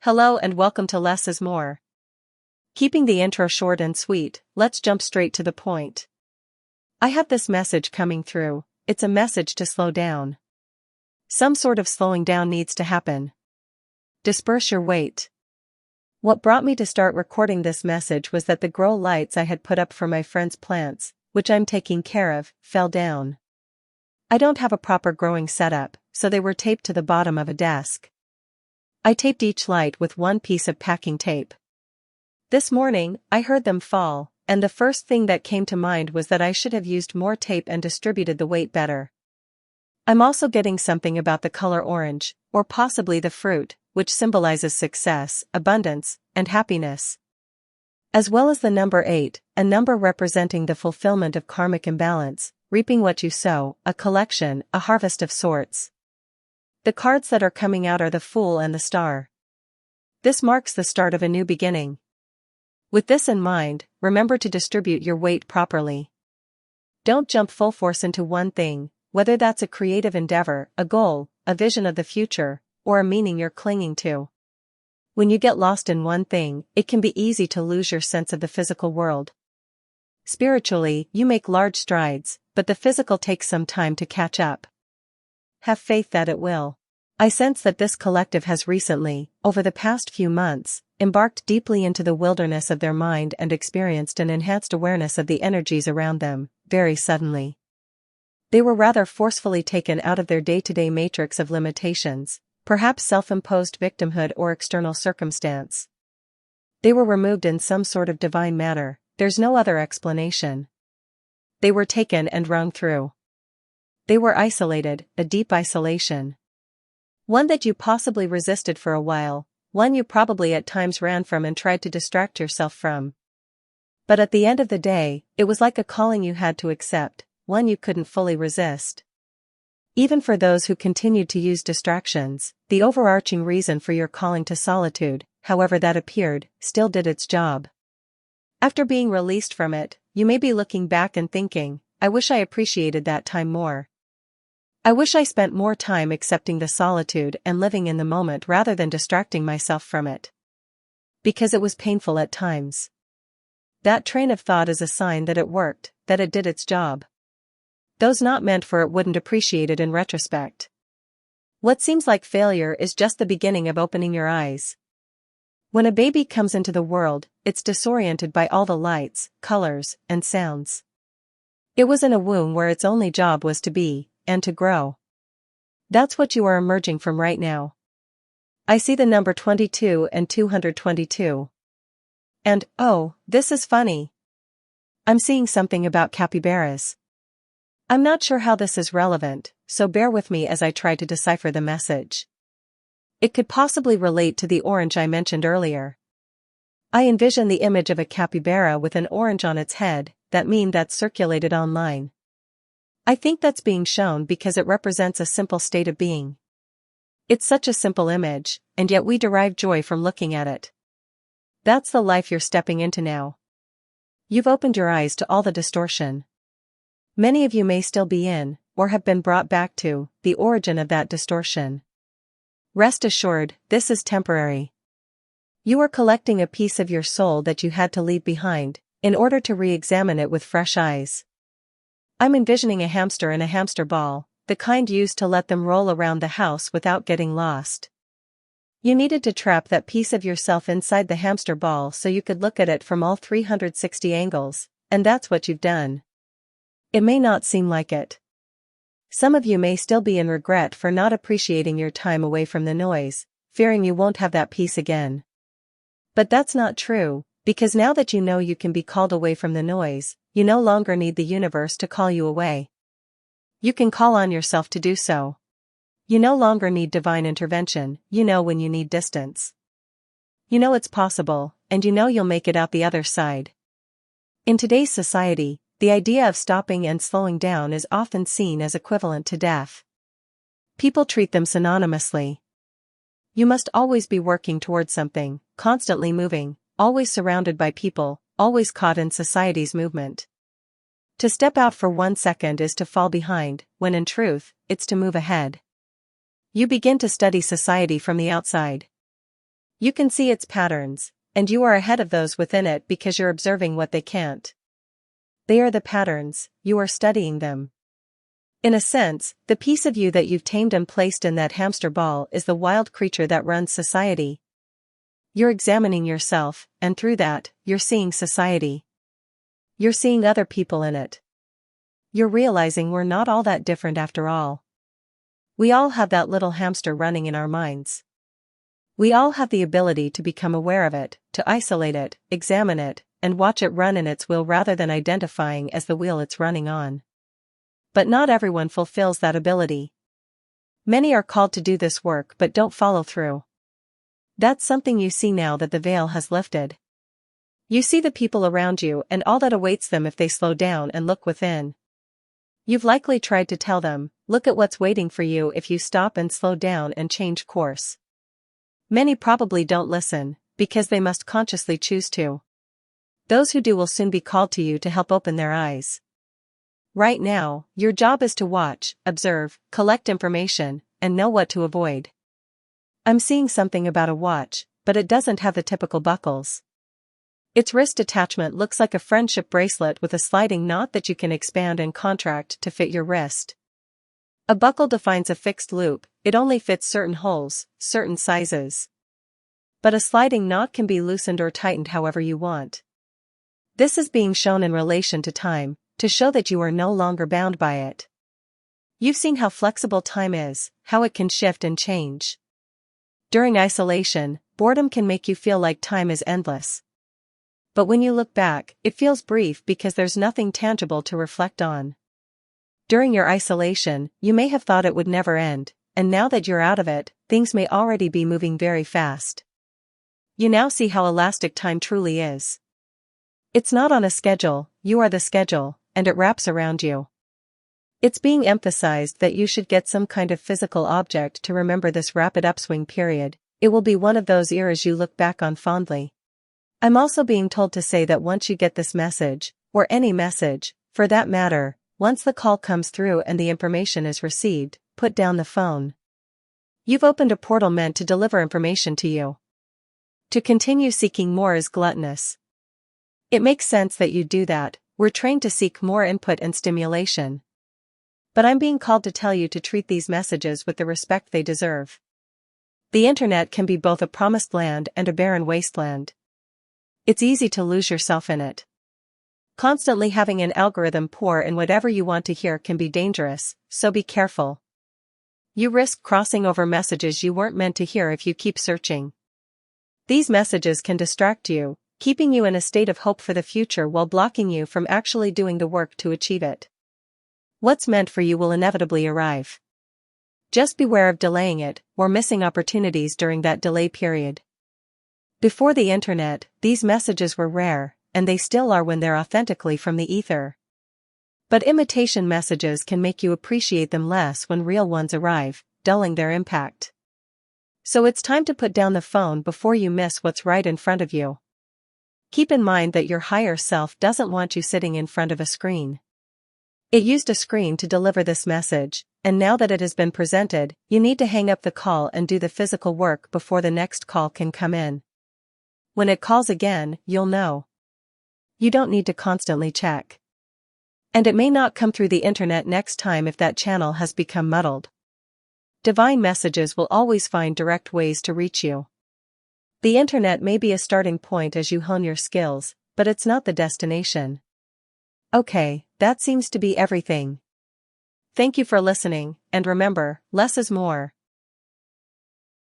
Hello and welcome to Less is More. Keeping the intro short and sweet, let's jump straight to the point. I have this message coming through. It's a message to slow down. Some sort of slowing down needs to happen. Disperse your weight. What brought me to start recording this message was that the grow lights I had put up for my friend's plants, which I'm taking care of, fell down. I don't have a proper growing setup, so they were taped to the bottom of a desk. I taped each light with one piece of packing tape. This morning, I heard them fall, and the first thing that came to mind was that I should have used more tape and distributed the weight better. I'm also getting something about the color orange, or possibly the fruit, which symbolizes success, abundance, and happiness. As well as the number 8, a number representing the fulfillment of karmic imbalance, reaping what you sow, a collection, a harvest of sorts. The cards that are coming out are the Fool and the Star. This marks the start of a new beginning. With this in mind, remember to distribute your weight properly. Don't jump full force into one thing, whether that's a creative endeavor, a goal, a vision of the future, or a meaning you're clinging to. When you get lost in one thing, it can be easy to lose your sense of the physical world. Spiritually, you make large strides, but the physical takes some time to catch up. Have faith that it will. I sense that this collective has recently, over the past few months, embarked deeply into the wilderness of their mind and experienced an enhanced awareness of the energies around them, very suddenly. They were rather forcefully taken out of their day-to-day matrix of limitations, perhaps self-imposed victimhood or external circumstance. They were removed in some sort of divine manner, there's no other explanation. They were taken and wrung through. They were isolated, a deep isolation. One that you possibly resisted for a while, one you probably at times ran from and tried to distract yourself from. But at the end of the day, it was like a calling you had to accept, one you couldn't fully resist. Even for those who continued to use distractions, the overarching reason for your calling to solitude, however that appeared, still did its job. After being released from it, you may be looking back and thinking, I wish I appreciated that time more. I wish I spent more time accepting the solitude and living in the moment rather than distracting myself from it. Because it was painful at times. That train of thought is a sign that it worked, that it did its job. Those not meant for it wouldn't appreciate it in retrospect. What seems like failure is just the beginning of opening your eyes. When a baby comes into the world, it's disoriented by all the lights, colors, and sounds. It was in a womb where its only job was to be, and to grow. That's what you are emerging from right now. I see the number 22 and 222. And, oh, this is funny. I'm seeing something about capybaras. I'm not sure how this is relevant, so bear with me as I try to decipher the message. It could possibly relate to the orange I mentioned earlier. I envision the image of a capybara with an orange on its head, that meme that's circulated online. I think that's being shown because it represents a simple state of being. It's such a simple image, and yet we derive joy from looking at it. That's the life you're stepping into now. You've opened your eyes to all the distortion. Many of you may still be in, or have been brought back to, the origin of that distortion. Rest assured, this is temporary. You are collecting a piece of your soul that you had to leave behind, in order to re-examine it with fresh eyes. I'm envisioning a hamster in a hamster ball, the kind used to let them roll around the house without getting lost. You needed to trap that piece of yourself inside the hamster ball so you could look at it from all 360 angles, and that's what you've done. It may not seem like it. Some of you may still be in regret for not appreciating your time away from the noise, fearing you won't have that peace again. But that's not true, because now that you know you can be called away from the noise, you no longer need the universe to call you away. You can call on yourself to do so. You no longer need divine intervention, you know when you need distance. You know it's possible, and you know you'll make it out the other side. In today's society, the idea of stopping and slowing down is often seen as equivalent to death. People treat them synonymously. You must always be working towards something, constantly moving, always surrounded by people, always caught in society's movement. To step out for 1 second is to fall behind, when in truth, it's to move ahead. You begin to study society from the outside. You can see its patterns, and you are ahead of those within it because you're observing what they can't. They are the patterns, you are studying them. In a sense, the piece of you that you've tamed and placed in that hamster ball is the wild creature that runs society. You're examining yourself, and through that, you're seeing society. You're seeing other people in it. You're realizing we're not all that different after all. We all have that little hamster running in our minds. We all have the ability to become aware of it, to isolate it, examine it, and watch it run in its wheel rather than identifying as the wheel it's running on. But not everyone fulfills that ability. Many are called to do this work but don't follow through. That's something you see now that the veil has lifted. You see the people around you and all that awaits them if they slow down and look within. You've likely tried to tell them, look at what's waiting for you if you stop and slow down and change course. Many probably don't listen, because they must consciously choose to. Those who do will soon be called to you to help open their eyes. Right now, your job is to watch, observe, collect information, and know what to avoid. I'm seeing something about a watch, but it doesn't have the typical buckles. Its wrist attachment looks like a friendship bracelet with a sliding knot that you can expand and contract to fit your wrist. A buckle defines a fixed loop, it only fits certain holes, certain sizes. But a sliding knot can be loosened or tightened however you want. This is being shown in relation to time, to show that you are no longer bound by it. You've seen how flexible time is, how it can shift and change. During isolation, boredom can make you feel like time is endless. But when you look back, it feels brief because there's nothing tangible to reflect on. During your isolation, you may have thought it would never end, and now that you're out of it, things may already be moving very fast. You now see how elastic time truly is. It's not on a schedule, you are the schedule, and it wraps around you. It's being emphasized that you should get some kind of physical object to remember this rapid upswing period. It will be one of those eras you look back on fondly. I'm also being told to say that once you get this message, or any message, for that matter, once the call comes through and the information is received, put down the phone. You've opened a portal meant to deliver information to you. To continue seeking more is gluttonous. It makes sense that you do that, we're trained to seek more input and stimulation. But I'm being called to tell you to treat these messages with the respect they deserve. The internet can be both a promised land and a barren wasteland. It's easy to lose yourself in it. Constantly having an algorithm pour in whatever you want to hear can be dangerous, so be careful. You risk crossing over messages you weren't meant to hear if you keep searching. These messages can distract you, keeping you in a state of hope for the future while blocking you from actually doing the work to achieve it. What's meant for you will inevitably arrive. Just beware of delaying it, or missing opportunities during that delay period. Before the internet, these messages were rare, and they still are when they're authentically from the ether. But imitation messages can make you appreciate them less when real ones arrive, dulling their impact. So it's time to put down the phone before you miss what's right in front of you. Keep in mind that your higher self doesn't want you sitting in front of a screen. It used a screen to deliver this message, and now that it has been presented, you need to hang up the call and do the physical work before the next call can come in. When it calls again, you'll know. You don't need to constantly check. And it may not come through the internet next time if that channel has become muddled. Divine messages will always find direct ways to reach you. The internet may be a starting point as you hone your skills, but it's not the destination. Okay, that seems to be everything. Thank you for listening, and remember, less is more.